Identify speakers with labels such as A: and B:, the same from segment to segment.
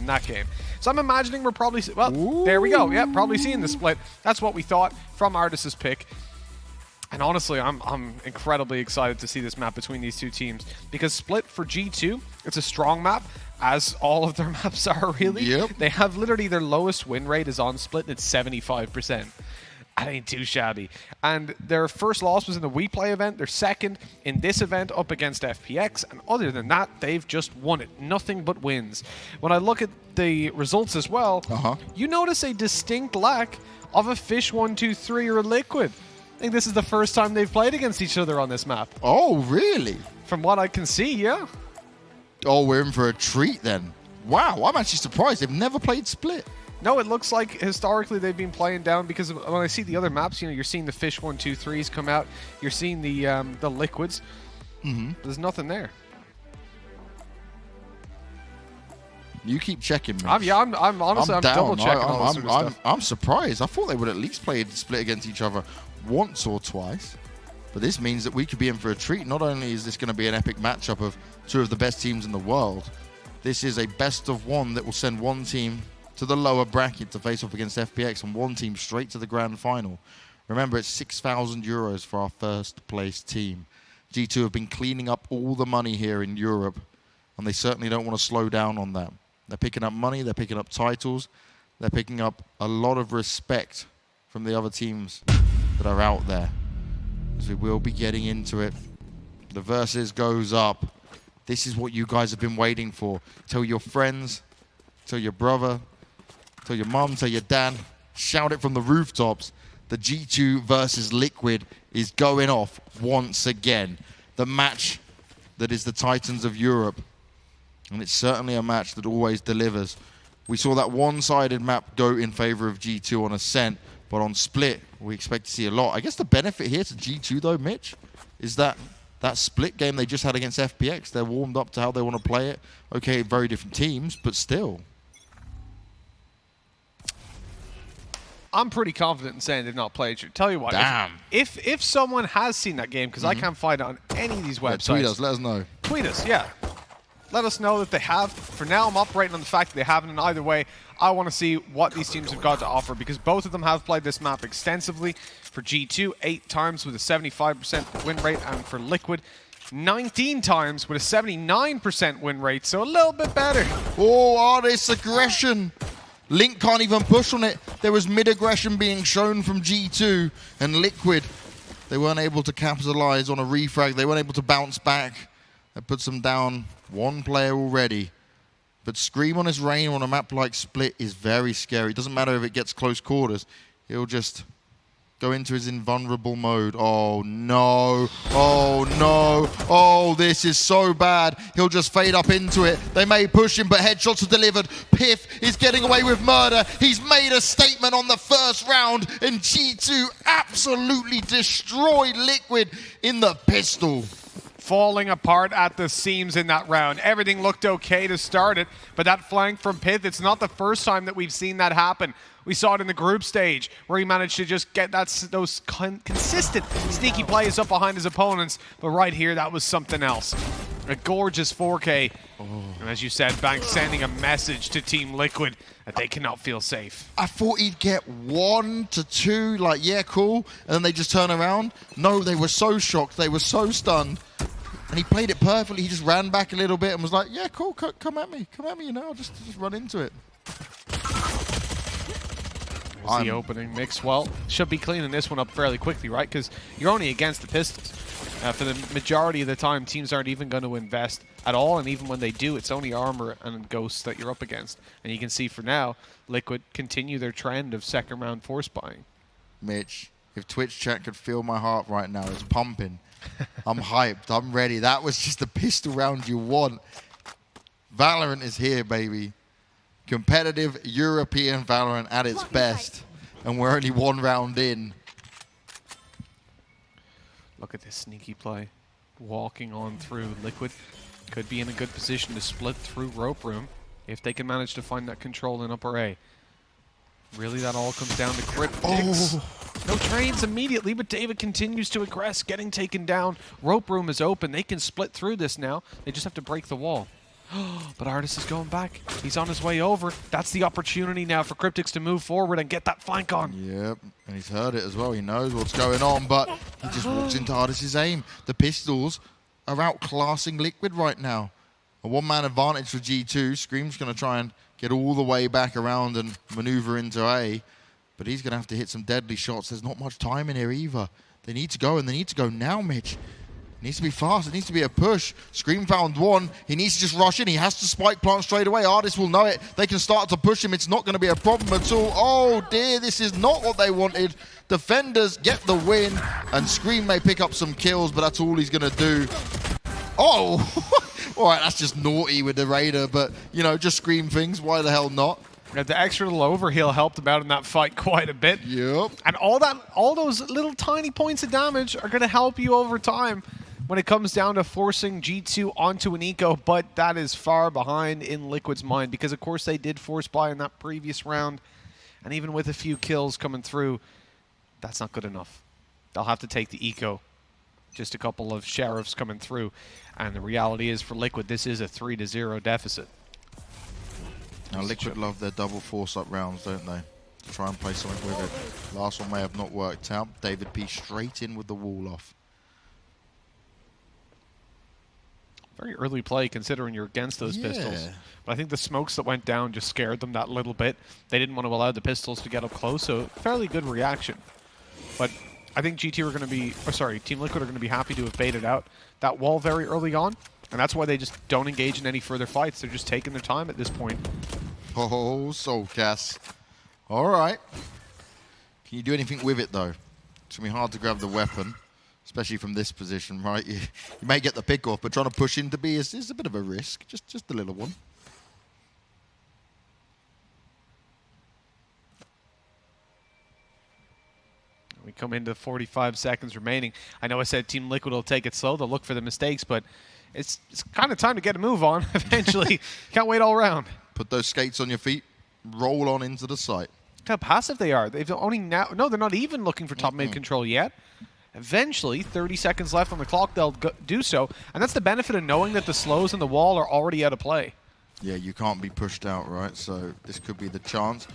A: in that game. So I'm imagining we're probably, well, there we go. Yeah, probably seeing the split. That's what we thought from ardiis' pick. And honestly, I'm incredibly excited to see this map between these two teams, because split for G2, it's a strong map, as all of their maps are really.
B: Yep.
A: They have literally their lowest win rate is on split, and it's 75%. That ain't too shabby. And their first loss was in the WePlay event. Their second in this event up against FPX. And other than that, they've just won it. Nothing but wins. When I look at the results as well, you notice a distinct lack of a Fish 1-2-3 or a Liquid. I think this is the first time they've played against each other on this map.
B: Oh, really?
A: From what I can see, yeah.
B: Oh, we're in for a treat then. Wow, I'm actually surprised. They've never played split.
A: No, it looks like historically they've been playing down, because when I see the other maps, you know, you're seeing the Fish 1-2-3s come out. You're seeing the Liquids. There's nothing there.
B: You keep checking, me.
A: I'm honestly, I'm double checking all this sort of stuff.
B: I'm surprised. I thought they would at least play split against each other once or twice. But this means that we could be in for a treat. Not only is this going to be an epic matchup of two of the best teams in the world, this is a best of one that will send one team to the lower bracket to face off against FPX and one team straight to the grand final. Remember, it's 6,000 euros for our first place team. G2 have been cleaning up all the money here in Europe, and they certainly don't want to slow down on that. They're picking up money, they're picking up titles, they're picking up a lot of respect from the other teams that are out there. As we will be getting into it. The versus goes up. This is what you guys have been waiting for. Tell your friends, tell your brother, tell your mum, tell your dad, shout it from the rooftops. The G2 versus Liquid is going off once again. The match that is the Titans of Europe. And it's certainly a match that always delivers. We saw that one-sided map go in favor of G2 on Ascent, but on Split, we expect to see a lot. I guess the benefit here to G2 though, Mitch, is that split game they just had against FPX, they're warmed up to how they want to play it. Okay, very different teams, but still.
A: I'm pretty confident in saying they've not played it. Tell you what, if someone has seen that game, because I can't find it on any of these websites.
B: Tweet us, let us know.
A: Tweet us, yeah. Let us know that they have. For now, I'm operating on the fact that they haven't, and either way, I want to see what these teams have got to offer, because both of them have played this map extensively. For G2, 8 times with a 75% win rate, and for Liquid, 19 times with a 79% win rate, so a little bit better.
B: Oh, ardiis aggression. Link can't even push on it. There was mid-aggression being shown from G2, and Liquid, they weren't able to capitalize on a refrag. They weren't able to bounce back. That puts them down one player already. But Scream on his Reyna on a map like Split is very scary. It doesn't matter if it gets close quarters. He'll just go into his invulnerable mode. Oh, no. Oh, no. Oh, this is so bad. He'll just fade up into it. They may push him, but headshots are delivered. pyth is getting away with murder. He's made a statement on the first round, and G2 absolutely destroyed Liquid in the pistol.
A: Falling apart at the seams in that round. Everything looked okay to start it, but that flank from pyth, it's not the first time that we've seen that happen. We saw it in the group stage, where he managed to just get those consistent sneaky plays up behind his opponents, but right here, that was something else. A gorgeous 4K, and as you said, Bank sending a message to Team Liquid that they cannot feel safe.
B: I thought he'd get 1 to 2, like, yeah, cool, and then they just turn around. No, they were so shocked, they were so stunned. And he played it perfectly. He just ran back a little bit and was like, yeah, cool, come at me, you know, I'll just run into it.
A: The opening mix. Well, should be cleaning this one up fairly quickly, right? Because you're only against the pistols. For the majority of the time, teams aren't even going to invest at all, and even when they do, it's only armor and ghosts that you're up against. And you can see for now, Liquid continue their trend of second round force buying.
B: Mitch, if Twitch chat could feel my heart right now, it's pumping. I'm hyped, I'm ready. That was just the pistol round you want. Valorant is here, baby. Competitive European Valorant at its best. And we're only 1 round in.
A: Look at this sneaky play. Walking on through Liquid. Could be in a good position to split through rope room if they can manage to find that control in upper A. Really, that all comes down to KRYPTIX. No trades immediately, but Davidp continues to aggress, getting taken down. Rope room is open. They can split through this now. They just have to break the wall. But ardiis is going back. He's on his way over. That's the opportunity now for KRYPTIX to move forward and get that flank on.
B: Yep, and he's heard it as well. He knows what's going on, but he just walks into ardiis' aim. The pistols are outclassing Liquid right now. A one-man advantage for G2. Scream's going to try and get all the way back around and maneuver into A, but he's going to have to hit some deadly shots. There's not much time in here either. They need to go, and they need to go now, Mitch. It needs to be fast. It needs to be a push. Scream found one. He needs to just rush in. He has to spike plant straight away. ardiis will know it. They can start to push him. It's not going to be a problem at all. Oh, dear. This is not what they wanted. Defenders get the win, and Scream may pick up some kills, but that's all he's going to do. Oh! All right, that's just naughty with the Reyna, but, you know, just Scream things. Why the hell not?
A: The extra little overheal helped him out in that fight quite a bit.
B: Yep.
A: And all those little tiny points of damage are going to help you over time when it comes down to forcing G2 onto an eco, but that is far behind in Liquid's mind because, of course, they did force buy in that previous round, and even with a few kills coming through, that's not good enough. They'll have to take the eco. Just a couple of sheriffs coming through, and the reality is for Liquid, this is a 3-0 deficit.
B: Now, Liquid love their double force-up rounds, don't they? To try and play something with it. Last one may have not worked out. Davidp straight in with the wall off.
A: Very early play considering you're against those pistols. But I think the smokes that went down just scared them that little bit. They didn't want to allow the pistols to get up close, so fairly good reaction. But I think GT are going to be, Team Liquid are going to be happy to have baited out that wall very early on, and that's why they just don't engage in any further fights. They're just taking their time at this point.
B: Oh, soulcas. All right. Can you do anything with it, though? It's going to be hard to grab the weapon, especially from this position, right? You may get the pick off, but trying to push into B is a bit of a risk, just a little one.
A: We come into 45 seconds remaining. I know I said Team Liquid will take it slow. They'll look for the mistakes, but it's kind of time to get a move on eventually. Can't wait all round.
B: Put those skates on your feet. Roll on into the site.
A: Look how passive they are. They've only now... No, they're not even looking for top mid control yet. Eventually, 30 seconds left on the clock, they'll do so. And that's the benefit of knowing that the slows in the wall are already out of play.
B: Yeah, you can't be pushed out, right? So this could be the chance.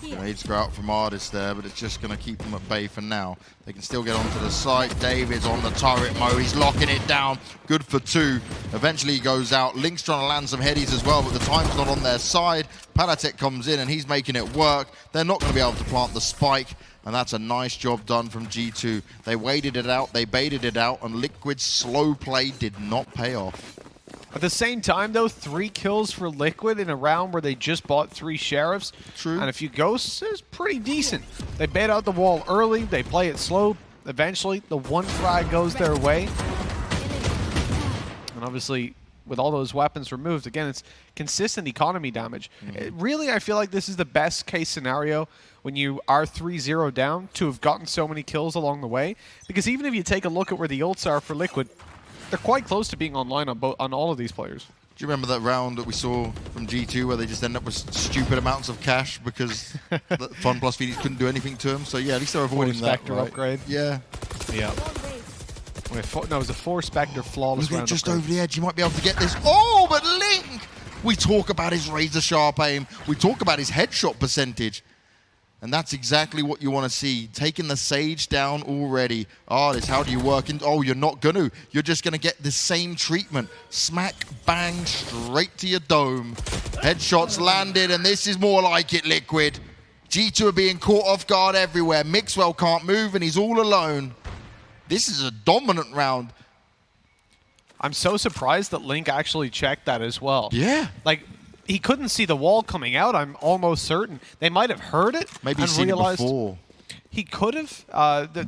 B: Nades go out from ardiis there, but it's just going to keep them at bay for now. They can still get onto the site. David's on the turret mode. He's locking it down. Good for two. Eventually he goes out. Link's trying to land some headies as well, but the time's not on their side. paTiTek comes in and he's making it work. They're not going to be able to plant the spike, and that's a nice job done from G2. They waited it out. They baited it out, and Liquid's slow play did not pay off.
A: At the same time, though, 3 kills for Liquid in a round where they just bought 3 sheriffs.
B: True.
A: And a few ghosts is pretty decent. They bait out the wall early. They play it slow. Eventually, the one frag goes their way. And obviously, with all those weapons removed, again, it's consistent economy damage. Really, I feel like this is the best case scenario when you are 3-0 down to have gotten so many kills along the way. Because even if you take a look at where the ults are for Liquid, they're quite close to being online on all of these players.
B: Do you remember that round that we saw from G2 where they just ended up with stupid amounts of cash because the Fun Plus Phoenix couldn't do anything to them? So yeah, at least they're avoiding that,
A: Spectre
B: right?
A: upgrade.
B: Yeah.
A: Yeah. No, it was a 4 Spectre flawless round
B: just
A: upgrade.
B: over the edge. You might be able to get this. Oh, but Link! We talk about his razor sharp aim. We talk about his headshot percentage. And that's exactly what you want to see. Taking the Sage down already. ardiis, how do you work in? Oh, you're not going to. You're just going to get the same treatment. Smack, bang, straight to your dome. Headshots landed, and this is more like it, Liquid. G2 are being caught off guard everywhere. Mixwell can't move, and he's all alone. This is a dominant round.
A: I'm so surprised that Link actually checked that as well.
B: Yeah.
A: Like, he couldn't see the wall coming out, I'm almost certain. They might have heard it
B: Maybe
A: and
B: he's seen it
A: realized
B: before.
A: he could have.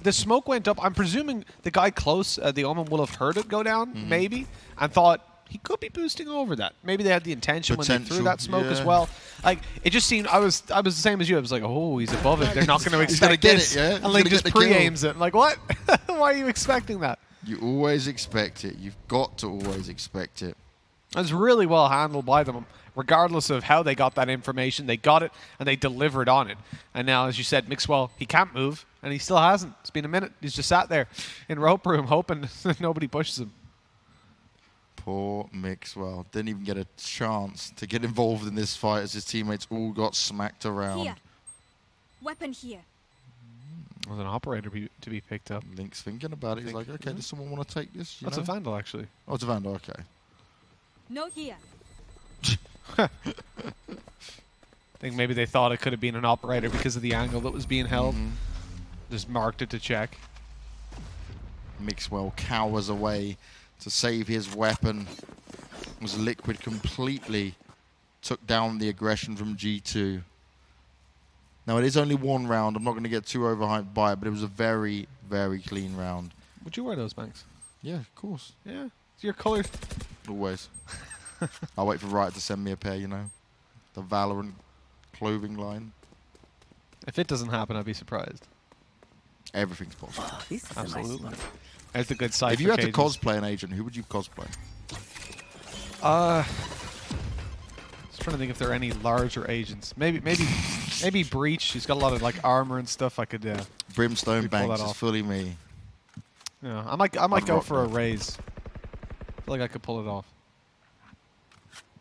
A: The smoke went up. I'm presuming the guy close, the Omen, will have heard it go down, maybe, and thought he could be boosting over that. Maybe they had the intention when they threw that smoke as well. Like, it just seemed, I was the same as you. I was like, oh, he's above it. They're not going to expect this.
B: It, yeah?
A: And Link just pre-aims it. I'm like, what? Why are you expecting that?
B: You always expect it. You've got to always expect it.
A: It was really well handled by them. Regardless of how they got that information, they got it and they delivered on it. And now, as you said, Mixwell, he can't move, and he still hasn't. It's been a minute. He's just sat there in rope room hoping that nobody pushes him.
B: Poor Mixwell. Didn't even get a chance to get involved in this fight as his teammates all got smacked around.
C: Here. Weapon here.
A: Was an operator to be picked up.
B: Link's thinking about it. He's like, okay, does someone want to take this?
A: That's a Vandal, actually.
B: Oh, it's a Vandal, okay.
C: No here.
A: I think maybe they thought it could have been an operator because of the angle that was being held. Just marked it to check.
B: Mixwell cowers away to save his weapon. As Liquid completely took down the aggression from G2. Now, it is only one round. I'm not going to get too overhyped by it, but it was a very, very clean round.
A: Would you wear those, Banks?
B: Yeah, of course.
A: Yeah. It's your color.
B: Always. I'll wait for Riot to send me a pair, you know. The Valorant clothing line.
A: If it doesn't happen, I'd be surprised.
B: Everything's possible.
C: Oh, this is
A: Absolutely. That's a good Cypher.
B: If you had to cosplay an agent, who would you cosplay?
A: Just trying to think if there are any larger agents. Maybe Breach. He's got a lot of like armor and stuff. I could.
B: Brimstone Banks is
A: off.
B: fully me.
A: Yeah, I might go for a
B: that.
A: Raze. I feel like I could pull it off.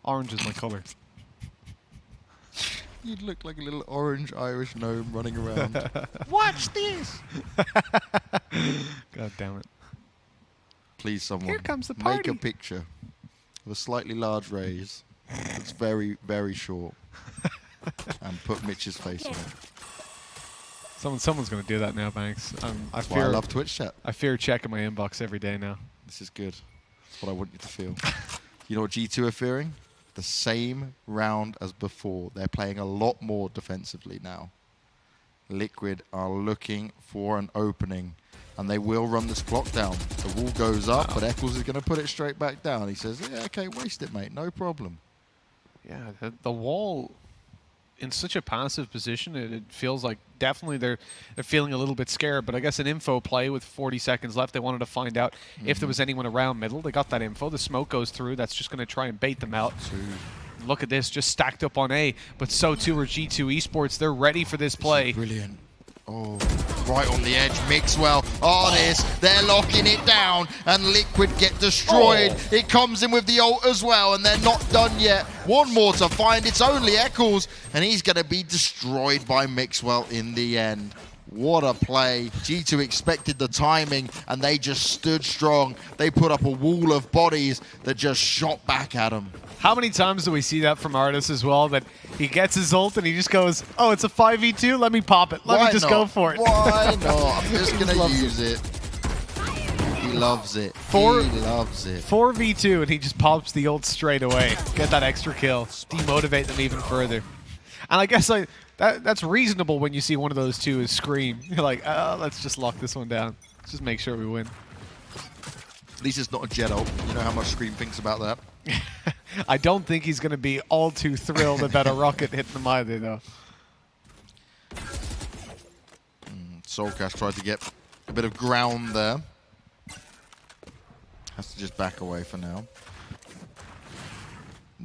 A: Orange is my color.
B: You'd look like a little orange Irish gnome running around. Watch this!
A: God damn it.
B: Please, someone.
A: Here comes the
B: Make
A: party.
B: a picture of a slightly large Raze. It's very, very short. And put Mitch's face on it.
A: Someone's going to do that now, Banks. I
B: That's why I love Twitch chat.
A: I fear checking my inbox every day now.
B: This is good. That's what I want you to feel. You know what G2 are fearing? The same round as before. They're playing a lot more defensively now. Liquid are looking for an opening, and they will run this clock down. The wall goes up, but Eccles is going to put it straight back down. He says, yeah, okay, waste it, mate. No problem.
A: Yeah, the wall in such a passive position, it feels like definitely they're feeling a little bit scared. But I guess an info play with 40 seconds left, they wanted to find out if there was anyone around middle. They got that info. The smoke goes through. That's just going to try and bait them out. Look at this, just stacked up on A. But so too are G2 Esports. They're ready for this play.
B: Brilliant. Oh, right on the edge, Mixwell. Ardiis, they're locking it down, and Liquid get destroyed. Oh. It comes in with the ult as well, and they're not done yet. One more to find. It's only Eccles, and he's going to be destroyed by Mixwell in the end. What a play. G2 expected the timing, and they just stood strong. They put up a wall of bodies that just shot back at them.
A: How many times do we see that from Ardiis as well, that he gets his ult and he just goes, oh, it's a 5v2? Let me pop it. Let me just go for it.
B: Why not? I'm just going to use it. He loves it. He loves it.
A: 4v2 and he just pops the ult straight away. Get that extra kill. Demotivate them even further. And I guess that's reasonable when you see one of those two is Scream. You're like, let's just lock this one down. Let's just make sure we win.
B: At least it's not a Jett ult. You know how much Scream thinks about that?
A: I don't think he's going to be all too thrilled about a rocket hitting him either, though.
B: soulcas tried to get a bit of ground there. Has to just back away for now.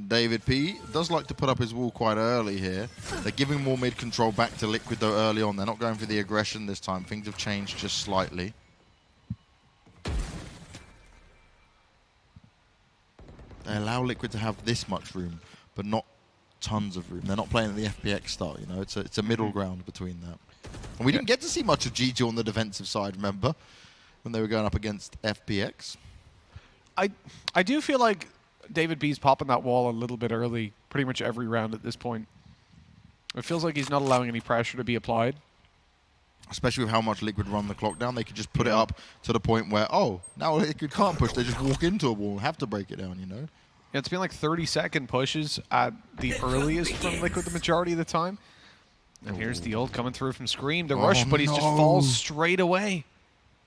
B: Davidp does like to put up his wall quite early here. They're giving more mid control back to Liquid though early on. They're not going for the aggression this time. Things have changed just slightly. They allow Liquid to have this much room, but not tons of room. They're not playing at the FPX style, you know. It's a middle ground between that. And we didn't get to see much of G2 on the defensive side, remember? When they were going up against FPX.
A: I do feel like Davidp's popping that wall a little bit early, pretty much every round at this point. It feels like he's not allowing any pressure to be applied.
B: Especially with how much Liquid run the clock down, they could just put it up to the point where, oh, now Liquid can't push. They just walk into a wall and have to break it down, you know?
A: Yeah, it's been like 30-second pushes at the earliest from Liquid the majority of the time. And here's the ult coming through from Scream. The rush, but he just falls straight away.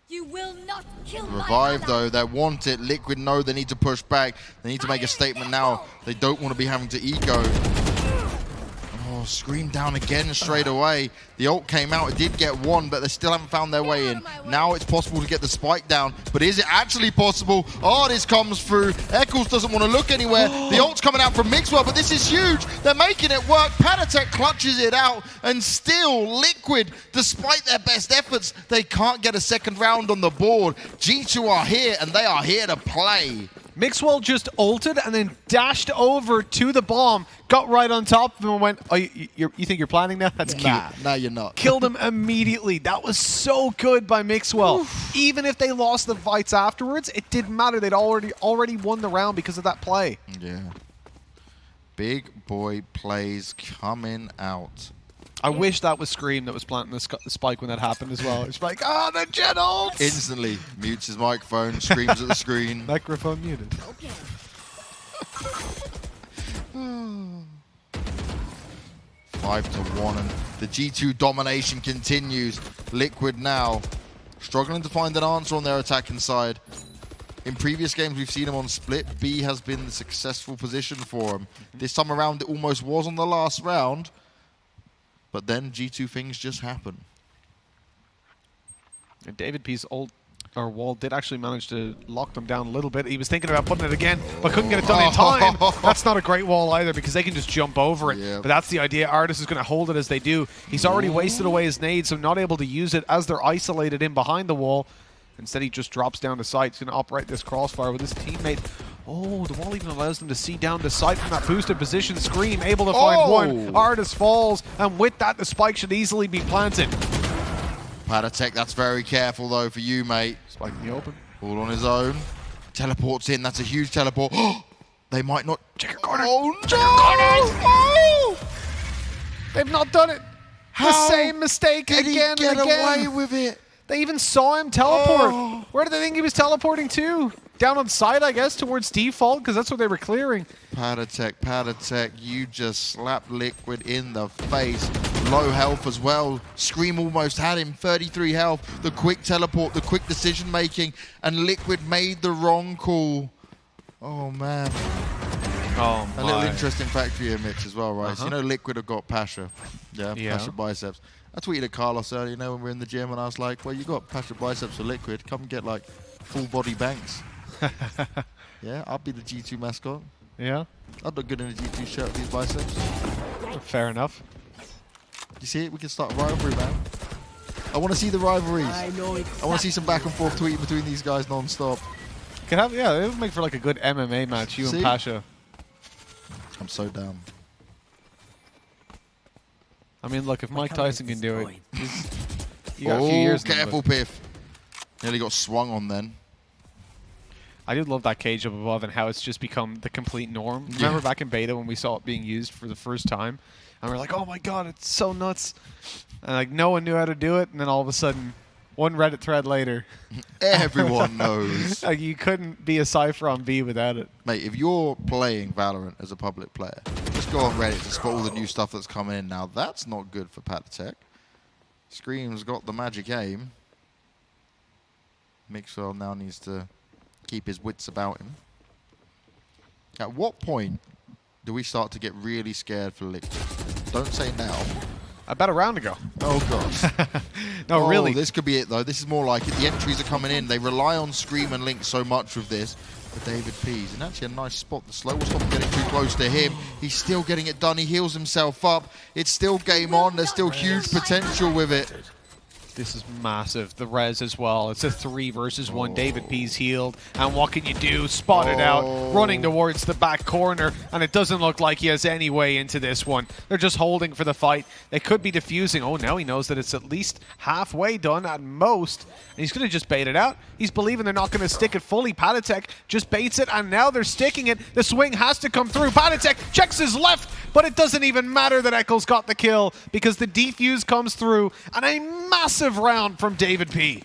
C: You will not kill
B: Revive, though. They want it. Liquid know they need to push back. They need to make a statement now. They don't want to be having to eco. Oh, Scream down again straight away. The ult came out. It did get one, but they still haven't found their way in. Now it's possible to get the spike down, but is it actually possible? Ardiis comes through. Eccles doesn't want to look anywhere. The ult's coming out from Mixwell, but this is huge. They're making it work. paTiTek clutches it out, and still Liquid, despite their best efforts, they can't get a second round on the board. G2 are here, and they are here to play.
A: Mixwell just ulted and then dashed over to the bomb, got right on top of him and went, oh, you think you're planning now? That's cute.
B: Nah, you're not.
A: Killed him immediately. That was so good by Mixwell. Oof. Even if they lost the fights afterwards, it didn't matter. They'd already won the round because of that play.
B: Yeah. Big boy plays coming out.
A: I wish that was Scream that was planting the spike when that happened as well. It's like, the Jett ults!
B: Instantly mutes his microphone, screams at the screen.
A: Microphone muted.
C: Okay.
B: 5-1, and the G2 domination continues. Liquid now struggling to find an answer on their attacking side. In previous games, we've seen him on split. B has been the successful position for him. This time around, it almost was on the last round. But then G2 things just happen.
A: And Davidp's wall did actually manage to lock them down a little bit. He was thinking about putting it again, but couldn't get it done in time. That's not a great wall either because they can just jump over it.
B: Yep.
A: But that's the idea. ardiis is going to hold it as they do. He's already wasted away his nade, so not able to use it as they're isolated in behind the wall. Instead, he just drops down to sight. He's going to operate this crossfire with his teammate. Oh, the wall even allows them to see down to sight from that boosted position. Scream able to find one. ardiis falls, and with that, the spike should easily be planted.
B: paTiTek, that's very careful though for you, mate.
A: Spike in the open.
B: All on his own. Teleports in. That's a huge teleport. They might not.
A: Check your corner.
B: Oh, no!
A: Oh! They've not done it.
B: How
A: the same mistake
B: did
A: again
B: he get
A: and again.
B: away with it?
A: They even saw him teleport.
B: Oh.
A: Where did they think he was teleporting to? Down on side, I guess, towards default, because that's what they were clearing.
B: paTiTek, you just slapped Liquid in the face. Low health as well. Scream almost had him, 33 health. The quick teleport, the quick decision making, and Liquid made the wrong call. Oh, man.
A: Oh,
B: A little interesting fact for you, Mitch, as well, right? So you know Liquid have got Pasha. Yeah, Pasha biceps. I tweeted at Carlos earlier, when we were in the gym, and I was like, well, you got Pasha biceps for Liquid. Come get, like, full body banks. Yeah, I'll be the G2 mascot.
A: Yeah?
B: I'd look good in a G2 shirt with these biceps.
A: Fair enough.
B: You see it? We can start a rivalry, man. I want to see the rivalries. I want to see some back and forth tweeting between these guys non-stop.
A: Could have, yeah, it would make for like a good MMA match, you and Pasha.
B: I'm so down.
A: I mean, look, if Mike Tyson can do it, you got a few years.
B: Careful, pyth. Nearly got swung on then.
A: I do love that cage up above and how it's just become the complete norm. Yeah. Remember back in beta when we saw it being used for the first time? And we're like, oh my god, it's so nuts. And like no one knew how to do it, and then all of a sudden, one Reddit thread later.
B: Everyone knows.
A: Like you couldn't be a Cypher on B without it.
B: Mate, if you're playing Valorant as a public player, just go on Reddit to spot all the new stuff that's coming in now. That's not good for paTiTek. Scream's got the magic aim. Mixwell now needs to keep his wits about him. At what point do we start to get really scared for Liquid? Don't say now.
A: About a round ago.
B: Oh, gosh.
A: No, really.
B: This could be it, though. This is more like it. The entries are coming in. They rely on Scream and Link so much with this. For Davidp. And actually a nice spot. The slow will stop getting too close to him. He's still getting it done. He heals himself up. It's still game on. There's still huge potential with it.
A: This is massive. The res as well. It's a 3 versus 1. Davidp's healed. And what can you do? Spot it out. Running towards the back corner. And it doesn't look like he has any way into this one. They're just holding for the fight. They could be defusing. Oh, now he knows that it's at least halfway done at most. And he's going to just bait it out. He's believing they're not going to stick it fully. paTiTek just baits it. And now they're sticking it. The swing has to come through. paTiTek checks his left. But it doesn't even matter that Eccles got the kill. Because the defuse comes through. And a massive round from Davidp.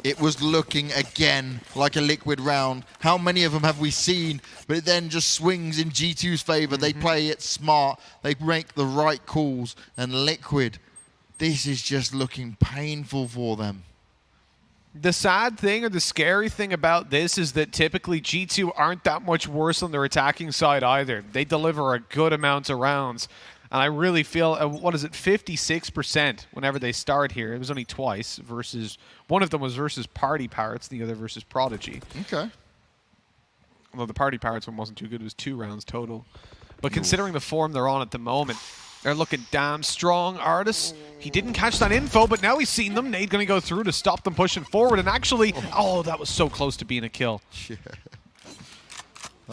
B: It was looking again like a Liquid round. How many of them have we seen? But it then just swings in G2's favor. They play it smart. They make the right calls. And Liquid, this is just looking painful for them.
A: The sad thing or the scary thing about this is that typically G2 aren't that much worse on their attacking side either. They deliver a good amount of rounds. And I really feel, 56% whenever they start here. It was only twice versus, one of them was versus Party Pirates, the other versus Prodigy.
B: Okay.
A: Although the Party Pirates one wasn't too good, it was 2 rounds total. But considering the form they're on at the moment, they're looking damn strong. ardiis, he didn't catch that info, but now he's seen them. Nade going to go through to stop them pushing forward. And actually, oh, that was so close to being a kill.
B: Yeah.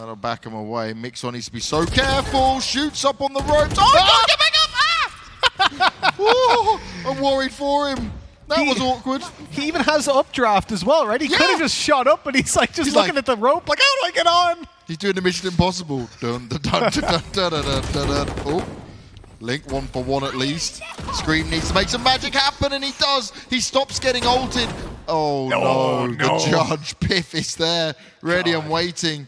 B: That'll back him away. Mixon needs to be so careful. Shoots up on the ropes. Oh, get back up! Ah! Ooh, I'm worried for him. That was awkward.
A: He even has updraft as well, right? He could have just shot up, but he's like just looking at the rope, like, how do I get on?
B: He's doing the Mission Impossible. Dun, dun, dun, dun, dun, dun, dun, dun, dun. Oh, Link 1-for-1 at least. Scream needs to make some magic happen, and he does. He stops getting ulted. Oh no, the judge pyth is there, ready and waiting.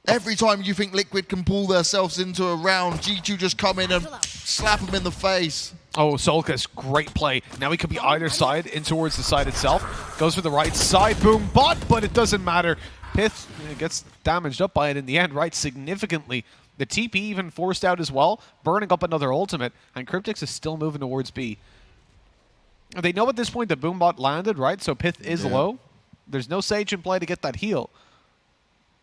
B: Every time you think Liquid can pull themselves into a round, G2 just come in and slap him in the face.
A: Oh, soulcas, great play. Now he could be either side, in towards the side itself. Goes for the right side, boom, bot, but it doesn't matter. pyth gets damaged up by it in the end, right, significantly. The TP even forced out as well, burning up another ultimate, and KRYPTIX is still moving towards B. They know at this point that Boombot landed, right, so pyth is low. There's no Sage in play to get that heal.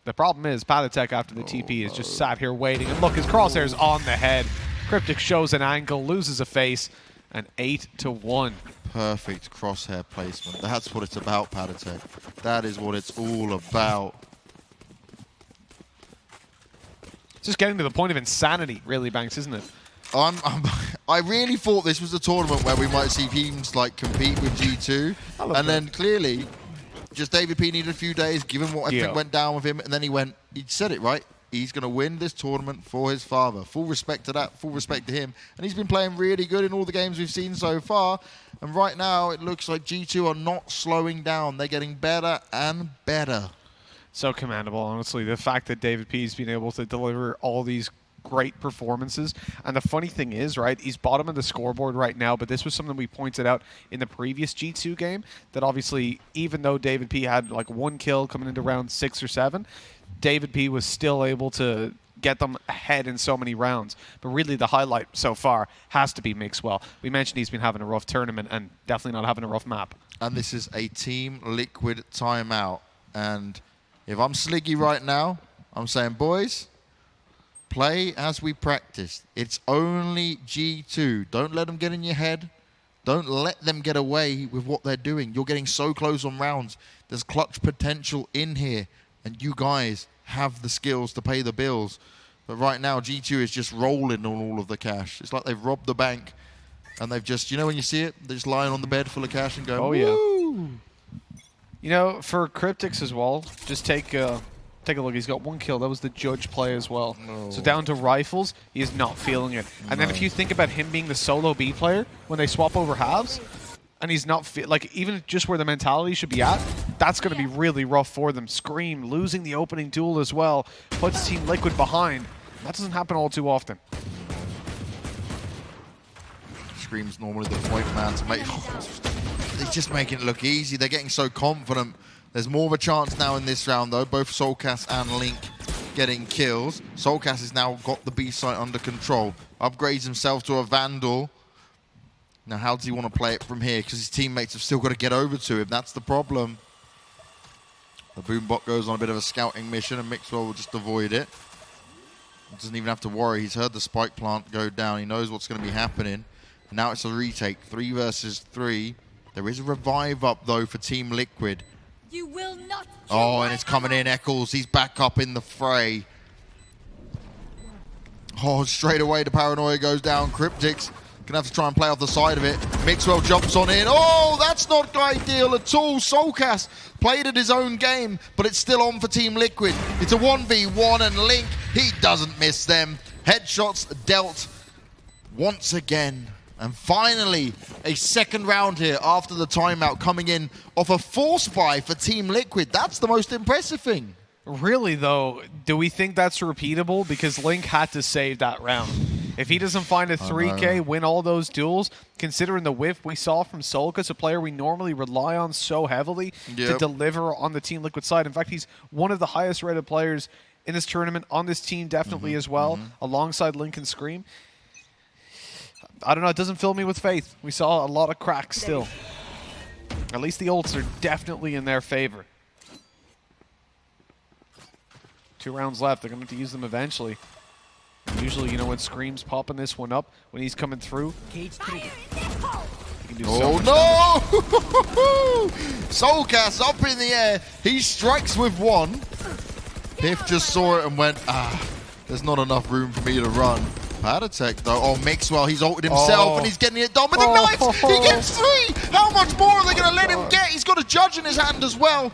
A: The problem is paTiTek after the TP is just sat here waiting, and look, his crosshair's on the head. KRYPTIX shows an ankle, loses a face, and 8-1.
B: Perfect crosshair placement. That's what it's about, paTiTek. That is what it's all about.
A: It's just getting to the point of insanity, really, Banks, isn't it?
B: I really thought this was a tournament where we might see teams like compete with G2, and then clearly, just Davidp needed a few days, given what everything went down with him, and then he said it, right? He's going to win this tournament for his father. Full respect to that, full respect to him. And he's been playing really good in all the games we've seen so far. And right now, it looks like G2 are not slowing down. They're getting better and better.
A: So commendable, honestly. The fact that Davidp has been able to deliver all these great performances. And the funny thing is, right, he's bottom of the scoreboard right now, but this was something we pointed out in the previous G2 game, that obviously, even though Davidp had like 1 kill coming into round 6 or 7, Davidp was still able to get them ahead in so many rounds. But really the highlight so far has to be Mixwell. We mentioned he's been having a rough tournament and definitely not having a rough map.
B: And this is a Team Liquid timeout. And if I'm Sliggy right now, I'm saying, boys, play as we practiced. It's only G2. Don't let them get in your head. Don't let them get away with what they're doing. You're getting so close on rounds. There's clutch potential in here. And you guys have the skills to pay the bills. But right now, G2 is just rolling on all of the cash. It's like they've robbed the bank. And they've just, you know when you see it? They're just lying on the bed full of cash and going,
A: oh,
B: woo!
A: Yeah. You know, for KRYPTIX as well, just take a look. He's got 1 kill. That was the judge play as well. No. So down to rifles, he is not feeling it. And then if you think about him being the solo B player, when they swap over halves, and he's not, like, even just where the mentality should be at, that's going to be really rough for them. Scream, losing the opening duel as well, puts Team Liquid behind. That doesn't happen all too often.
B: Scream's normally the point man to make... They're just making it look easy. They're getting so confident. There's more of a chance now in this round, though. Both soulcas and Link getting kills. soulcas has now got the B site under control. Upgrades himself to a Vandal. Now, how does he want to play it from here? Because his teammates have still got to get over to him. That's the problem. The Boombot goes on a bit of a scouting mission, and Mixwell will just avoid it. He doesn't even have to worry. He's heard the spike plant go down. He knows what's going to be happening. Now it's a retake. 3 versus 3. There is a revive up, though, for Team Liquid.
C: You will not.
B: Oh, and it's coming in. Eccles, he's back up in the fray. Oh, straight away the paranoia goes down. KRYPTIX gonna have to try and play off the side of it. Mixwell jumps on in. Oh, that's not ideal at all. soulcas played at his own game, but it's still on for Team Liquid. It's a 1v1, and Link, he doesn't miss them. Headshots dealt once again. And finally, a second round here after the timeout, coming in off a force buy for Team Liquid. That's the most impressive thing.
A: Really, though, do we think that's repeatable? Because Link had to save that round. If he doesn't find a 3K, win all those duels, considering the whiff we saw from soulcas, a player we normally rely on so heavily to deliver on the Team Liquid side. In fact, he's one of the highest rated players in this tournament, on this team definitely as well, alongside Link and Scream. I don't know, it doesn't fill me with faith. We saw a lot of cracks still. At least the ults are definitely in their favor. 2 rounds left. They're going to have to use them eventually. Usually, you know, when Scream's popping this one up, when he's coming through, he can do so much damage.
B: soulcas up in the air. He strikes with 1. pyth just saw it and went, there's not enough room for me to run. paTiTek though, Mixwell, he's ulted himself and he's getting it done with ignites. He gets 3. How much more are they going to let him get? He's got a judge in his hand as well.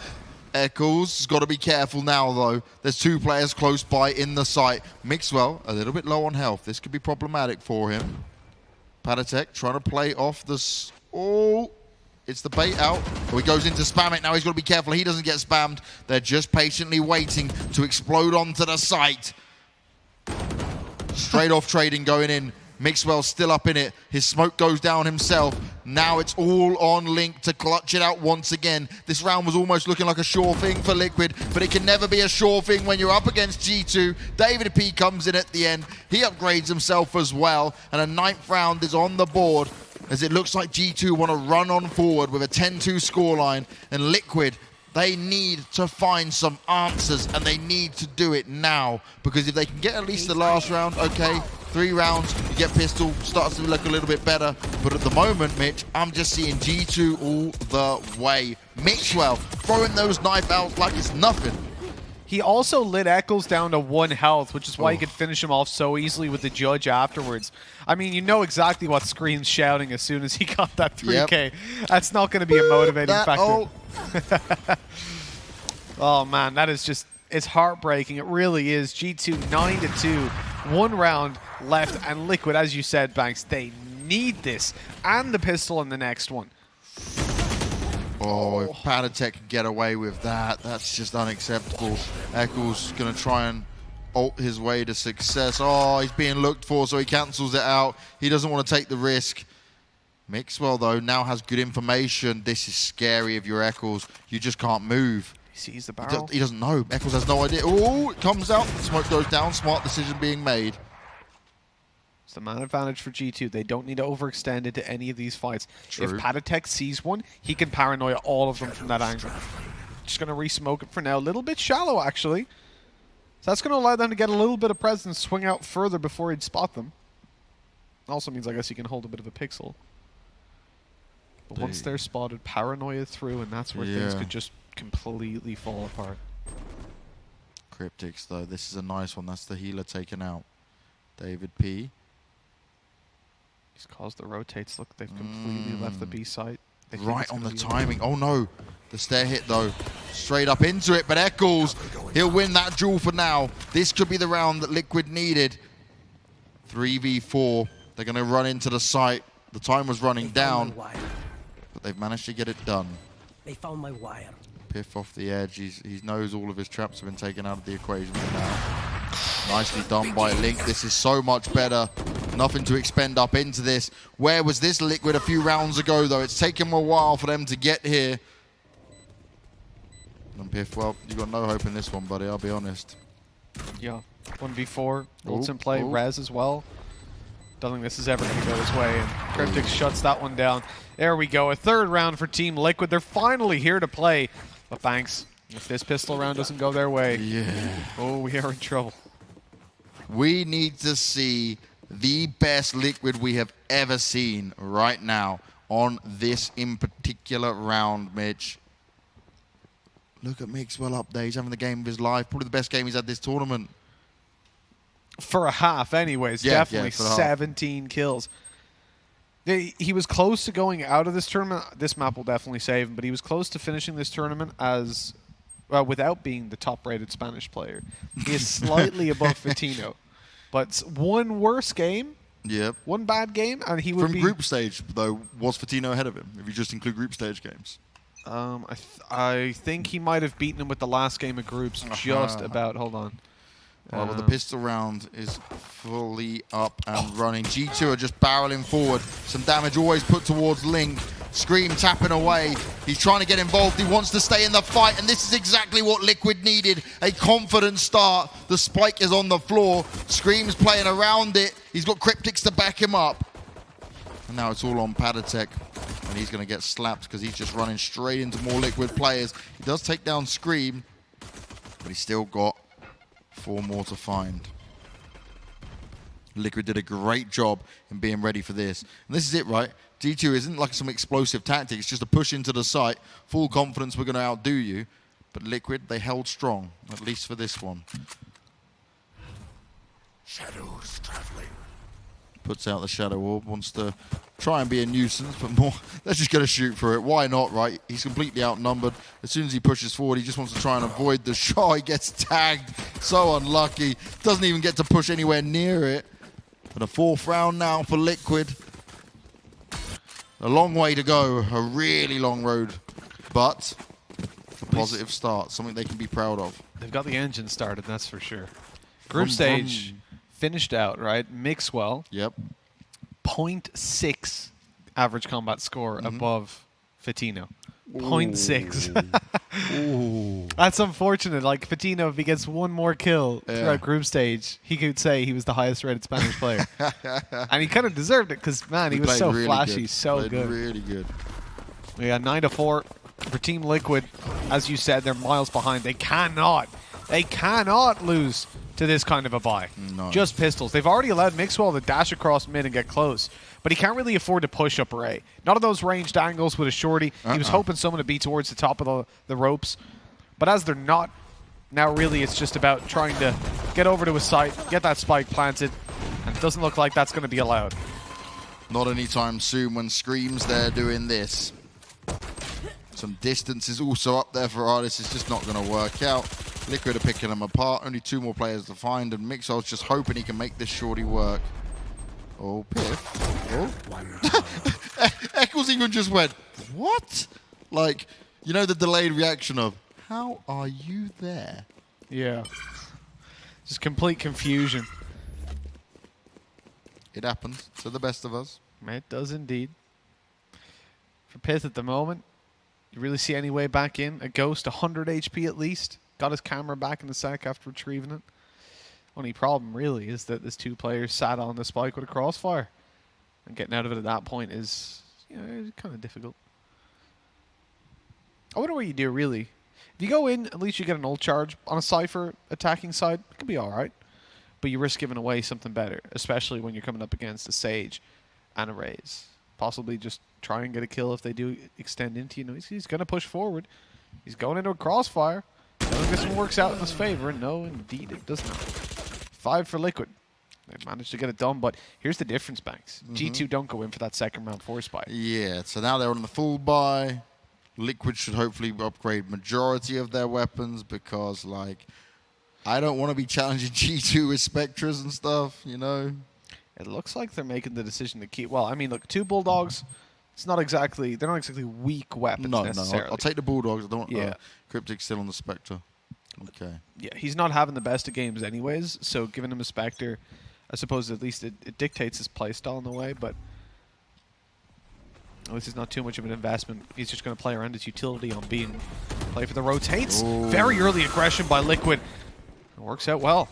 B: Eccles has got to be careful now though. There's 2 players close by in the site. Mixwell a little bit low on health. This could be problematic for him. paTiTek trying to play off this. It's the bait out. He goes into spam it. Now he's got to be careful he doesn't get spammed. They're just patiently waiting to explode onto the site. Straight off trading going in. Mixwell's still up in it. His smoke goes down himself. Now it's all on Link to clutch it out once again. This round was almost looking like a sure thing for Liquid, but it can never be a sure thing when you're up against G2. Davidp comes in at the end. He upgrades himself as well, and a 9th round is on the board as it looks like G2 want to run on forward with a 10-2 scoreline, and Liquid, they need to find some answers, and they need to do it now, because if they can get at least the last round, okay, 3 rounds, you get pistol, starts to look a little bit better, but at the moment, Mitch, I'm just seeing G2 all the way. Mixwell throwing those knife outs like it's nothing.
A: He also lit Eccles down to 1 health, which is why he could finish him off so easily with the judge afterwards. I mean, you know exactly what Scream's shouting as soon as he got that 3K. Yep. That's not going to be a motivating factor. Oh man, that is just, it's heartbreaking. It really is. G2 9-2, 1 round left, and Liquid, as you said, Banks, they need this and the pistol in the next one.
B: If paTiTek can get away with that, that's just unacceptable. Eccles going to try and ult his way to success. He's being looked for, so he cancels it out. He doesn't want to take the risk. Mixwell, though, now has good information. This is scary if you're Eccles. You just can't move.
A: He sees the barrel.
B: He doesn't know. Eccles has no idea. It comes out. Smoke goes down. Smart decision being made.
A: It's the man advantage for G2. They don't need to overextend into any of these fights.
B: True.
A: If paTiTek sees one, he can paranoia all of them from that angle. Just going to re-smoke it for now. A little bit shallow, actually. So that's going to allow them to get a little bit of presence, swing out further before he'd spot them. Also means, I guess, he can hold a bit of a pixel. But once they're spotted, paranoia through, and that's where things could just completely fall apart.
B: KRYPTIX, though, this is a nice one. That's the healer taken out. Davidp.
A: He's caused the rotates. Look, they've completely left the B site.
B: Right on the timing. Oh no. The stair hit though. Straight up into it, but Eccles, he'll win that duel for now. This could be the round that Liquid needed. 3v4. They're going to run into the site. The time was running down, but they've managed to get it done.
D: They found my wire.
B: pyth off the edge. He knows all of his traps have been taken out of the equation for now. Nicely done by Link. This is so much better. Nothing to expend up into this. Where was this Liquid a few rounds ago, though? It's taken a while for them to get here. And pyth, well, you've got no hope in this one, buddy, I'll be honest.
A: Yeah. 1v4. Ults in play. Raze as well. Don't think this is ever going to go his way. And KRYPTIX shuts that one down. There we go. A 3rd round for Team Liquid. They're finally here to play. But Banks, if this pistol round doesn't go their way, we are in trouble.
B: We need to see the best Liquid we have ever seen right now on this in particular round, Mitch. Look at Mixwell up there. He's having the game of his life. Probably the best game he's had this tournament.
A: For a half, anyways. Definitely 17 kills. He was close to going out of this tournament. This map will definitely save him, but he was close to finishing this tournament as... without being the top-rated Spanish player. He is slightly above Fatino. But one worse game, one bad game, and he would be...
B: From group stage, though, was Fatino ahead of him, if you just include group stage games?
A: I think he might have beaten him with the last game of groups just about. Hold on.
B: Well, the pistol round is fully up and running. G2 are just barreling forward. Some damage always put towards Link. Scream tapping away. He's trying to get involved. He wants to stay in the fight, and this is exactly what Liquid needed. A confident start. The spike is on the floor. Scream's playing around it. He's got KRYPTIX to back him up. And now it's all on paTiTek. And he's going to get slapped because he's just running straight into more Liquid players. He does take down Scream, but he's still got 4 more to find. Liquid did a great job in being ready for this. And this is it, right? G2 isn't like some explosive tactic. It's just a push into the site. Full confidence we're going to outdo you. But Liquid, they held strong, at least for this one.
D: Shadows traveling.
B: Puts out the Shadow Orb, wants to try and be a nuisance, but more, they're just going to shoot for it. Why not, right? He's completely outnumbered. As soon as he pushes forward, he just wants to try and avoid the shot. He gets tagged. So unlucky. Doesn't even get to push anywhere near it. But a 4th round now for Liquid. A long way to go. A really long road. But a positive start. Something they can be proud of.
A: They've got the engine started, that's for sure. Group stage finished out, right? Mixwell.
B: Yep.
A: 0.6 average combat score above Fatino. 0.6.
B: Ooh.
A: That's unfortunate. Like, Fatino, if he gets one more kill throughout group stage, he could say he was the highest rated Spanish player. And he kind of deserved it because, man, he was so
B: really
A: flashy,
B: good.
A: so
B: Played
A: good.
B: really good.
A: Yeah, 9-4 for Team Liquid. As you said, they're miles behind. They cannot lose to this kind of a buy.
B: No.
A: Just pistols. They've already allowed Mixwell to dash across mid and get close, but he can't really afford to push up Ray. None of those ranged angles with a shorty. He was hoping someone to be towards the top of the ropes, but as they're not, now really it's just about trying to get over to a site, get that spike planted, and it doesn't look like that's going to be allowed.
B: Not anytime soon when Scream's there doing this. Some distance is also up there for ardiis. It's just not going to work out. Liquid are picking them apart. Only 2 more players to find, and Mixwell's just hoping he can make this shorty work. Oh, pyth. Oh. Eccles even just went, what? Like, you know the delayed reaction of, how are you there?
A: Yeah. Just complete confusion.
B: It happens to the best of us.
A: It does indeed. For pyth at the moment, you really see any way back in? A Ghost, 100 HP at least. Got his camera back in the sec after retrieving it. Only problem really is that there's 2 players sat on the spike with a crossfire. And getting out of it at that point is, you know, kind of difficult. I wonder what you do really. If you go in, at least you get an ult charge on a Cypher attacking side. It could be alright. But you risk giving away something better, especially when you're coming up against a Sage and a Raze. Possibly just try and get a kill if they do extend into you. He's going to push forward. He's going into a crossfire. I think this one works out in his favor. No, indeed it does not. 5 for Liquid. They managed to get it done, but here's the difference, Banks. G2 don't go in for that 2nd round force buy.
B: Yeah, so now they're on the full buy. Liquid should hopefully upgrade majority of their weapons because, like, I don't want to be challenging G2 with Spectres and stuff, you know?
A: It looks like they're making the decision to keep... Well, I mean, look, 2 Bulldogs, it's not exactly... They're not exactly weak weapons necessarily.
B: No, I'll take the Bulldogs. I don't want
A: Yeah.
B: KRYPTIX still on the Spectre. Okay.
A: Yeah, he's not having the best of games anyways, so giving him a Spectre, I suppose at least it dictates his playstyle in a way, but at least it's not too much of an investment. He's just going to play around his utility on B and play for the rotates.
B: Ooh.
A: Very early aggression by Liquid. It works out well.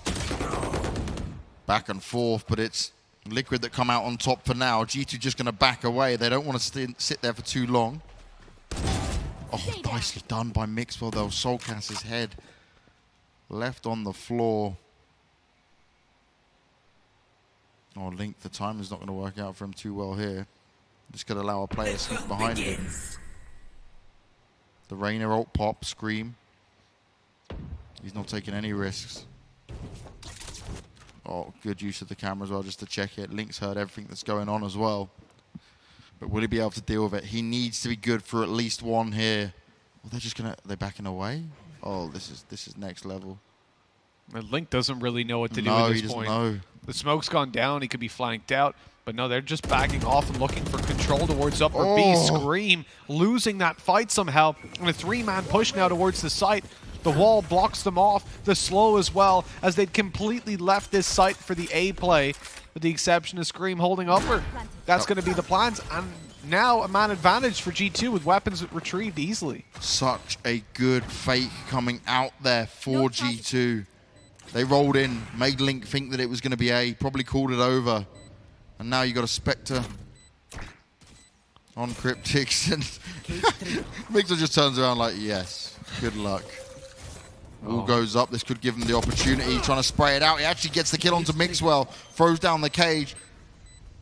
B: Back and forth, but it's Liquid that come out on top for now. G2 just going to back away. They don't want to sit there for too long. Oh, nicely done by Mixwell, though. Soulcas his head left on the floor. Oh, Link, the time is not going to work out for him too well here. Just going to allow a player to sneak behind him. The Reyna ult pop, Scream. He's not taking any risks. Oh, good use of the camera as well, just to check it. Link's heard everything that's going on as well. But will he be able to deal with it? He needs to be good for at least 1 here. Oh, they're just gonna... They're backing away? Oh, this is next level.
A: Link doesn't really know what to do
B: No,
A: at
B: he
A: this
B: doesn't
A: point.
B: know.
A: The smoke's gone down. He could be flanked out. But no, they're just backing off and looking for control towards upper B. Scream losing that fight somehow. And a 3-man push now towards the site. The wall blocks them off. The slow as well, as they'd completely left this site for the A play, with the exception of Scream holding upper. That's going to be the plans. And now a man advantage for G2 with weapons retrieved easily.
B: Such a good fake coming out there for G2. They rolled in, made Link think that it was going to be A, probably called it over. And now you got a Spectre on KRYPTIX. And Mixer just turns around like, yes, good luck. Wall goes up. This could give him the opportunity. Trying to spray it out. He actually gets the kill onto Mixwell. Throws down the cage.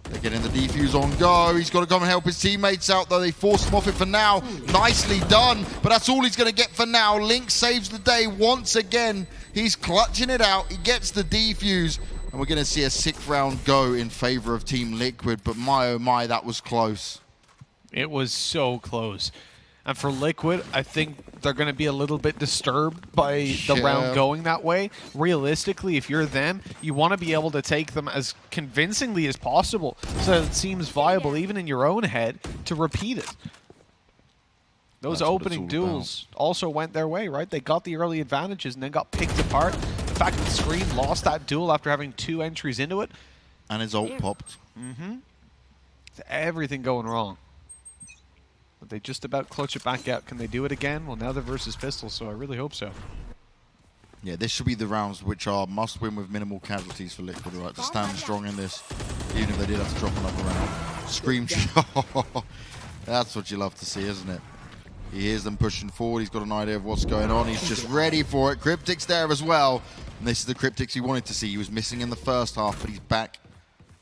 B: They're getting the defuse on go. He's got to come and help his teammates out, though. They force him off it for now. Nicely done, but that's all he's going to get for now. Link saves the day once again. He's clutching it out. He gets the defuse, and we're going to see a 6th round go in favor of Team Liquid, but my oh my, that was close.
A: It was so close. And for Liquid, I think they're going to be a little bit disturbed by the round going that way. Realistically, if you're them, you want to be able to take them as convincingly as possible so that it seems viable, even in your own head, to repeat it. Those opening duels also went their way, right? They got the early advantages and then got picked apart. The fact that Scream lost that duel after having 2 entries into it.
B: And his ult popped.
A: Everything going wrong. But they just about clutch it back out. Can they do it again? Well, now they're versus Pistol, so I really hope so.
B: Yeah, this should be the rounds which are must win with minimal casualties for Liquid, right? To stand strong in this, even if they did have to drop another round. Scream shot. That's what you love to see, isn't it? He hears them pushing forward. He's got an idea of what's going on. He's just ready for it. KRYPTIX there as well. And this is the KRYPTIX he wanted to see. He was missing in the first half, but he's back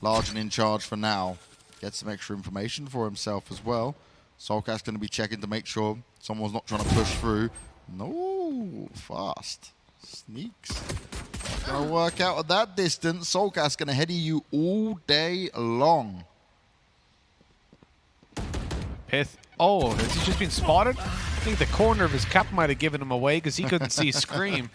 B: large and in charge for now. Gets some extra information for himself as well. soulcas going to be checking to make sure someone's not trying to push through. No, fast. Sneaks. Going to work out at that distance. soulcas going to heady you all day long.
A: pyth. Oh, has he just been spotted? I think the corner of his cap might have given him away because he couldn't see Scream.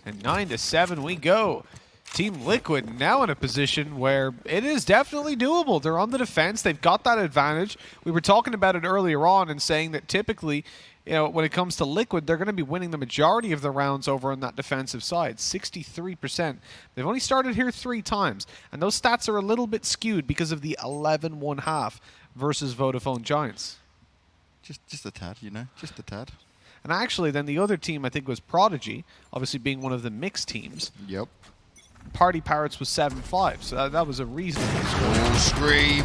A: And 9-7 we go. Team Liquid now in a position where it is definitely doable. They're on the defense. They've got that advantage. We were talking about it earlier on and saying that typically, you know, when it comes to Liquid, they're going to be winning the majority of the rounds over on that defensive side. 63%. They've only started here 3 times. And those stats are a little bit skewed because of the 11-1/2 versus Vodafone Giants.
B: Just a tad, you know, just a tad.
A: And actually, then the other team, I think, was Prodigy, obviously being one of the mixed teams.
B: Yep.
A: Party Pirates was 7-5, so that was a reasonable score.
B: Oh, Scream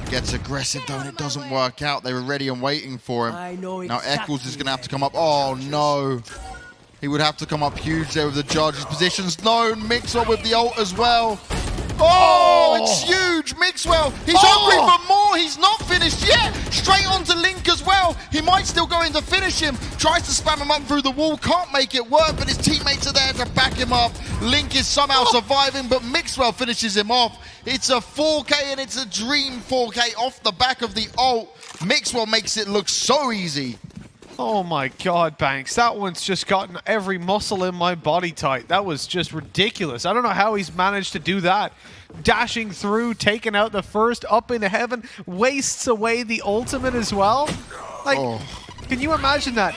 B: gets aggressive, though, and it doesn't work out. They were ready and waiting for him. Now Eccles is going to have to come up. Oh, no. He would have to come up huge there with the judge. His position's known. Mixwell with the ult as well. Oh, it's huge. Mixwell, he's hungry for more. He's not finished yet. Straight onto Link as well. He might still go in to finish him. Tries to spam him up through the wall. Can't make it work, but his teammates are there to back him up. Link is somehow surviving, but Mixwell finishes him off. It's a 4K, and it's a dream 4K off the back of the ult. Mixwell makes it look so easy.
A: Oh my god, Banks. That one's just gotten every muscle in my body tight. That was just ridiculous. I don't know how he's managed to do that. Dashing through, taking out the first, up into heaven, wastes away the ultimate as well. Like, can you imagine that?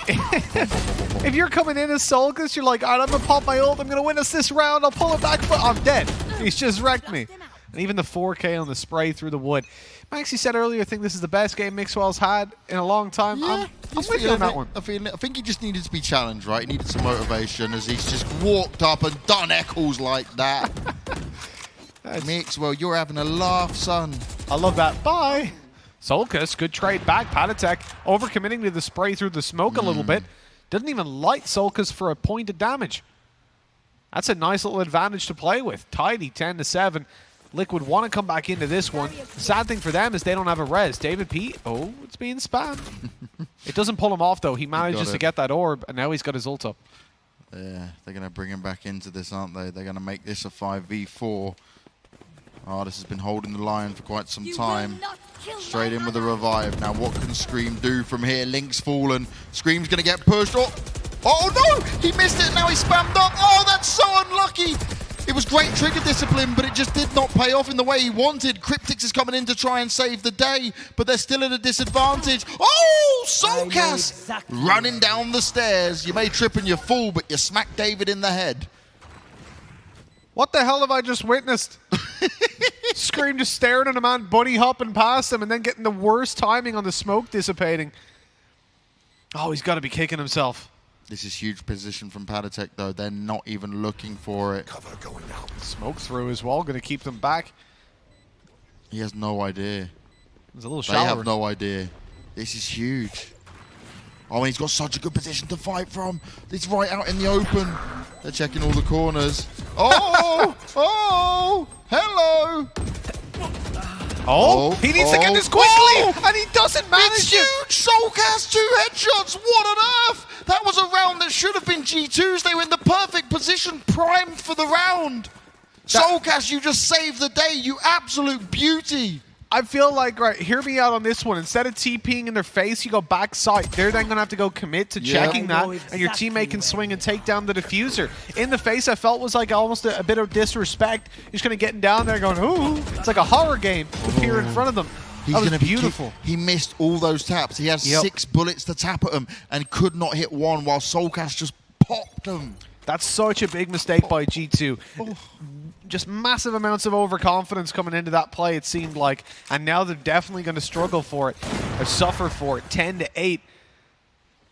A: If you're coming in as soulcas, you're like, all right, I'm going to pop my ult, I'm going to win us this round, I'll pull it back, but I'm dead. He's just wrecked me. And even the 4K on the spray through the wood. Maxie said earlier, I think this is the best game Mixwell's had in a long time.
B: Yeah,
A: I'm with you on that one.
B: I think he just needed to be challenged, right? He needed some motivation as he's just walked up and done Eccles like that. Mixwell, you're having a laugh, son.
A: I love that. Bye. soulcas, good trade back. paTiTek overcommitting to the spray through the smoke a little bit. Doesn't even light soulcas for a point of damage. That's a nice little advantage to play with. Tidy, 10-7. Liquid want to come back into this one. The sad thing for them is they don't have a res. Davidp, oh, it's being spammed. It doesn't pull him off, though. He manages to get that orb, and now he's got his ult up.
B: Yeah, they're going to bring him back into this, aren't they? They're going to make this a 5v4. ardiis has been holding the line for quite some time. Straight in with a revive. Now, what can Scream do from here? Link's fallen. Scream's going to get pushed. Oh, no! He missed it. Now he's spammed up. Oh, that's so unlucky. It was great trigger discipline, but it just did not pay off in the way he wanted. KRYPTIX is coming in to try and save the day, but they're still at a disadvantage. Oh, soulcas running down the stairs. You may trip and you fall, but you smack David in the head.
A: What the hell have I just witnessed? Scream just staring at a man, bunny hopping past him, and then getting the worst timing on the smoke dissipating. Oh, he's got to be kicking himself.
B: This is huge position from paTiTek, though. They're not even looking for it.
D: Cover going out.
A: Smoke through as well, going to keep them back.
B: He has no idea.
A: There's a little
B: They
A: shower.
B: have no idea. This is huge. Oh, and he's got such a good position to fight from. It's right out in the open. They're checking all the corners. Oh! Oh! Hello!
A: Oh, he needs to get this quickly, and he doesn't manage
B: It's
A: it.
B: huge! soulcas 2 headshots! What on earth? That was a round that should have been G2's. They were in the perfect position, primed for the round. soulcas, you just saved the day, you absolute beauty.
A: I feel like, right, hear me out on this one. Instead of TPing in their face, you go backside. They're then going to have to go commit to checking that, and your teammate can swing and take down the diffuser. In the face, I felt was like almost a bit of disrespect. He's kind of getting down there going, ooh. It's like a horror game to appear in front of them.
B: He's
A: That was
B: gonna be
A: beautiful.
B: He missed all those taps. He had 6 bullets to tap at him and could not hit one while soulcas just popped him.
A: That's such a big mistake by G2. Just massive amounts of overconfidence coming into that play, it seemed like. And now they're definitely going to struggle for it, or suffer for it. 10-8.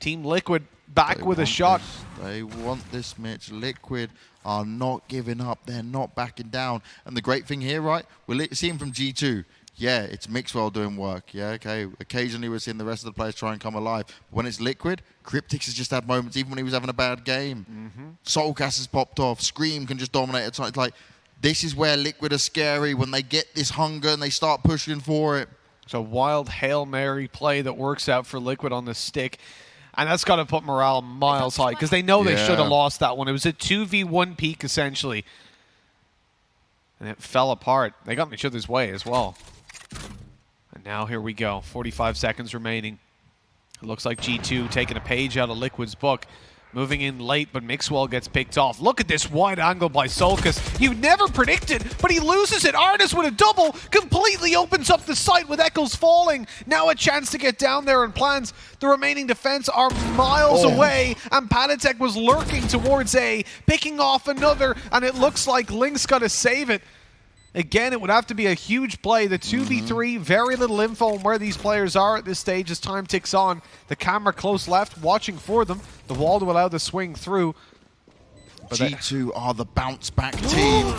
A: Team Liquid back with a shot.
B: They want this, Mitch. Liquid are not giving up. They're not backing down. And the great thing here, right, we're seeing from G2, yeah, it's Mixwell doing work. Yeah, okay. Occasionally we're seeing the rest of the players try and come alive. But when it's Liquid, KRYPTIX has just had moments, even when he was having a bad game. soulcas has popped off. Scream can just dominate at times. Like, this is where Liquid are scary, when they get this hunger and they start pushing for it.
A: It's a wild Hail Mary play that works out for Liquid on the stick. And that's got to put morale miles high, because they know they should have lost that one. It was a 2v1 peak, essentially. And it fell apart. They got in each other's way as well. And now here we go. 45 seconds remaining. It looks like G2 taking a page out of Liquid's book. Moving in late, but Mixwell gets picked off. Look at this wide angle by soulcas. You never predicted, but he loses it. Ardiis with a double completely opens up the site with Echoes falling. Now a chance to get down there and plans. The remaining defense are miles away, and paTiTek was lurking towards A, picking off another, and it looks like Link's got to save it. Again, it would have to be a huge play. The 2v3, very little info on where these players are at this stage as time ticks on. The camera close left, watching for them. The wall to allow the swing through. But
B: G2 are the bounce back team.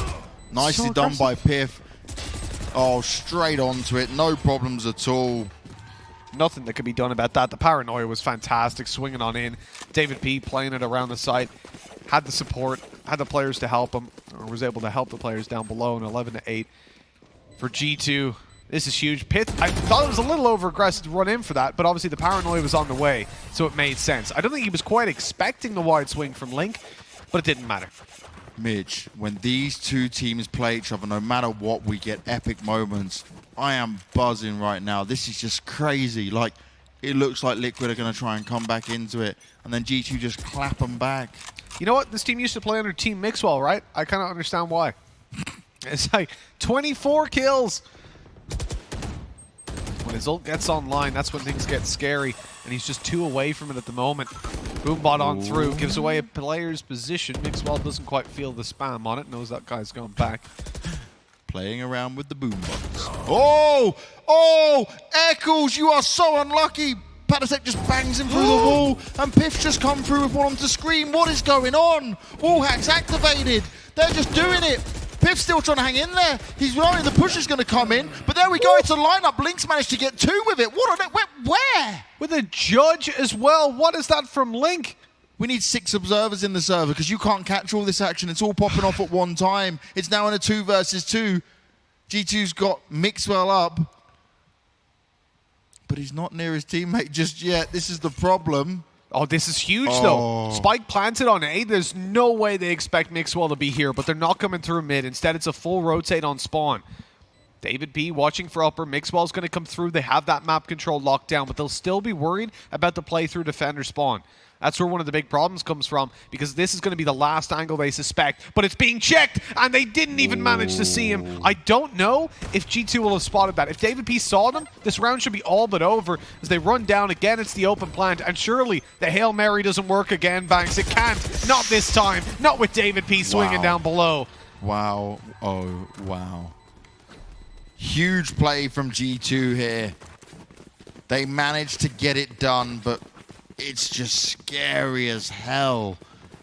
B: Nicely
A: So
B: done by pyth. Oh, straight onto it. No problems at all.
A: nothing that could be done about that. The paranoia was fantastic, swinging on in. Davidp playing it around the site. Had the support, had the players to help him, or was able to help the players down below in 11-8 for G2. This is huge. pyth, I thought it was a little over-aggressive to run in for that, but obviously the paranoia was on the way, so it made sense. I don't think he was quite expecting the wide swing from Link, but it didn't matter.
B: Mitch, when these two teams play each other, no matter what, we get epic moments. I am buzzing right now. This is just crazy. Like, it looks like Liquid are going to try and come back into it, and then G2 just clap them back.
A: You know what? This team used to play under Team Mixwell, right? I kind of understand why. It's like 24 kills. When his ult gets online, that's when things get scary, and he's just 2 away from it at the moment. Boombot on through, gives away a player's position. Mixwell doesn't quite feel the spam on it, knows that guy's going back.
B: Playing around with the boombox. Oh! Oh! Eccles, you are so unlucky! paTiTek just bangs him through the wall, and pyth just come through with one on to Scream. What is going on? Wall hack's activated. They're just doing it. pyth's still trying to hang in there. He's worried the push is going to come in, but there we go. It's a lineup. Link's managed to get 2 with it. What on it? Where?
A: With a judge as well. What is that from Link?
B: We need 6 observers in the server because you can't catch all this action. It's all popping off at one time. It's now in a 2 versus 2. G2's got Mixwell up, but he's not near his teammate just yet. This is the problem.
A: Oh, this is huge, though. Spike planted on A. There's no way they expect Mixwell to be here, but they're not coming through mid. Instead, it's a full rotate on spawn. Davidp watching for upper. Mixwell's going to come through. They have that map control locked down, but they'll still be worried about the play through defender spawn. That's where one of the big problems comes from, because this is going to be the last angle they suspect, but it's being checked, and they didn't even manage to see him. I don't know if G2 will have spotted that. If Davidp saw them, this round should be all but over. As they run down again, it's the open plant, and surely the Hail Mary doesn't work again, Banks. It can't. Not this time. Not with Davidp swinging down below.
B: Wow. Oh, wow. Huge play from G2 here. They managed to get it done, but it's just scary as hell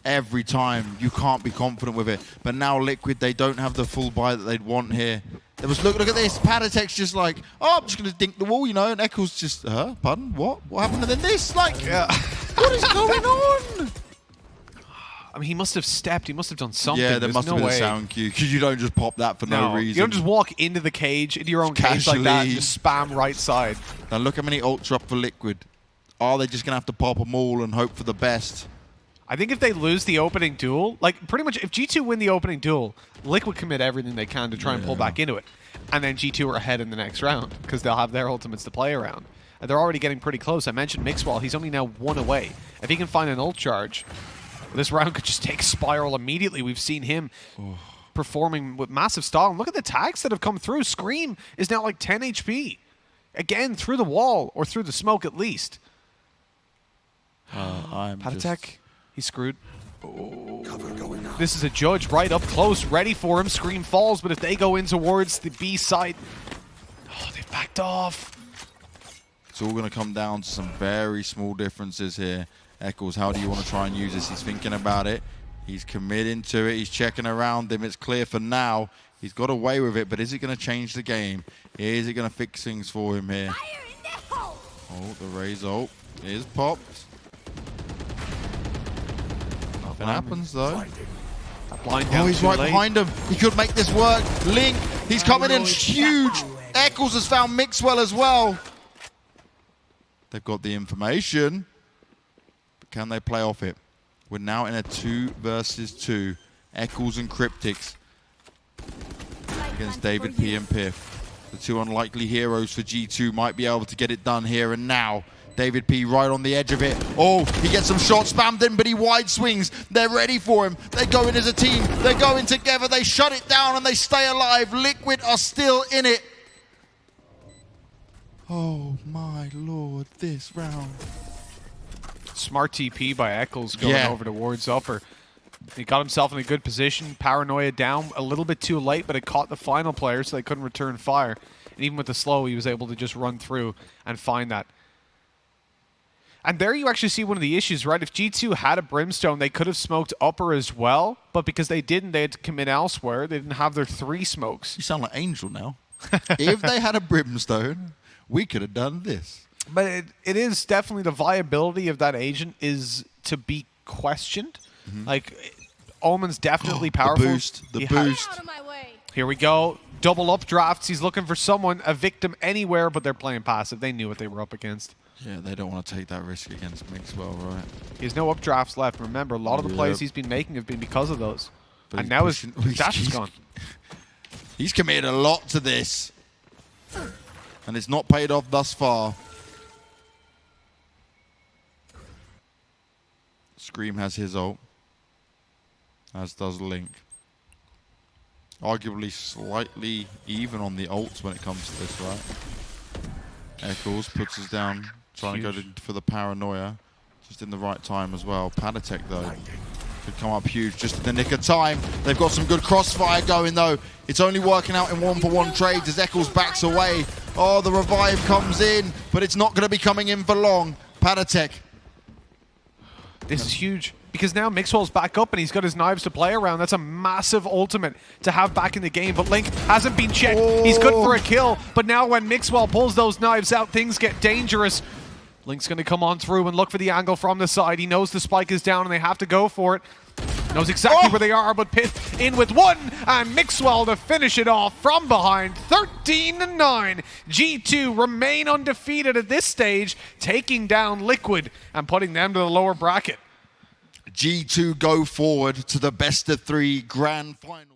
B: every time. You can't be confident with it. But now Liquid, they don't have the full buy that they'd want here. There was, look at this. paTiTek's just like, oh, I'm just going to dink the wall, you know, and Eccles just, pardon, what? What happened? And then this, like, what is going on?
A: I mean, he must have stepped. He must have done something.
B: Yeah, there
A: There's
B: must
A: no
B: have been
A: way.
B: a sound cue because you don't just pop that for no reason.
A: You don't just walk into the cage, into your own cage like that, and just spam right side.
B: Now look how many ults are up for Liquid. Are they just going to have to pop them all and hope for the best?
A: I think if they lose the opening duel, like pretty much if G2 win the opening duel, Liquid commit everything they can to try and pull back into it. And then G2 are ahead in the next round because they'll have their ultimates to play around. And they're already getting pretty close. I mentioned Mixwell, he's only now 1 away. If he can find an ult charge, this round could just take Spiral immediately. We've seen him performing with massive style. And look at the tags that have come through. Scream is now like 10 HP. Again, through the wall or through the smoke at least. paTiTek, he's screwed.
D: Cover going out.
A: This is a judge right up close, ready for him. Scream falls, but if they go in towards the B side, they've backed off.
B: It's all going to come down to some very small differences here. Eccles, how do you want to try and use this? He's thinking about it. He's committing to it. He's checking around him. It's clear for now. He's got away with it, but is it going to change the game? Is it going to fix things for him here?
C: Fire in the hole!
B: Oh, the Raze ult is popped. Nothing happens, though.
A: Blind
B: Oh,
A: down
B: he's
A: too
B: right
A: late.
B: behind him. He could make this work. Link, he's coming in huge. Eccles has found Mixwell as well. They've got the information. But can they play off it? We're now in a 2 versus 2. Eccles and KRYPTIX against Davidp and pyth. The 2 unlikely heroes for G2 might be able to get it done here and now. Davidp right on the edge of it. Oh, he gets some shots spammed in, but he wide swings. They're ready for him. They go in as a team. They're going together. They shut it down and they stay alive. Liquid are still in it. Oh my lord, this round.
A: Smart TP by Eccles going over towards upper. He got himself in a good position. Paranoia down a little bit too late, but it caught the final player, so they couldn't return fire. And even with the slow, he was able to just run through and find that. And there you actually see one of the issues, right? If G2 had a Brimstone, they could have smoked upper as well, but because they didn't, they had to commit elsewhere. They didn't have their 3 smokes.
B: You sound like Angel now. If they had a Brimstone, we could have done this.
A: But it is definitely the viability of that agent is to be questioned. Like, Omen's definitely powerful.
B: The boost.
C: Out of my way!
A: Here we go. Double up drafts. He's looking for someone, a victim anywhere, but they're playing passive. They knew what they were up against.
B: Yeah, they don't want to take that risk against Mixwell, right?
A: He has no updrafts left. Remember, a lot of the plays he's been making have been because of those.
B: But
A: And now his dash is gone.
B: He's committed a lot to this. And it's not paid off thus far. Scream has his ult. As does Link. Arguably slightly even on the ults when it comes to this, right? Eccles puts us down, trying to go for the paranoia. Just in the right time as well. paTiTek, though, could come up huge just in the nick of time. They've got some good crossfire going, though. It's only working out in 1-for-1 trades as Eccles backs away. Oh, the revive comes in, but it's not going to be coming in for long. paTiTek.
A: This is huge. Because now Mixwell's back up and he's got his knives to play around. That's a massive ultimate to have back in the game. But Link hasn't been checked. He's good for a kill. But now when Mixwell pulls those knives out, things get dangerous. Link's going to come on through and look for the angle from the side. He knows the spike is down and they have to go for it. Knows exactly where they are, but pyth in with 1. And Mixwell to finish it off from behind. 13-9. G2 remain undefeated at this stage, taking down Liquid and putting them to the lower bracket.
B: G2 go forward to the best of 3 grand final.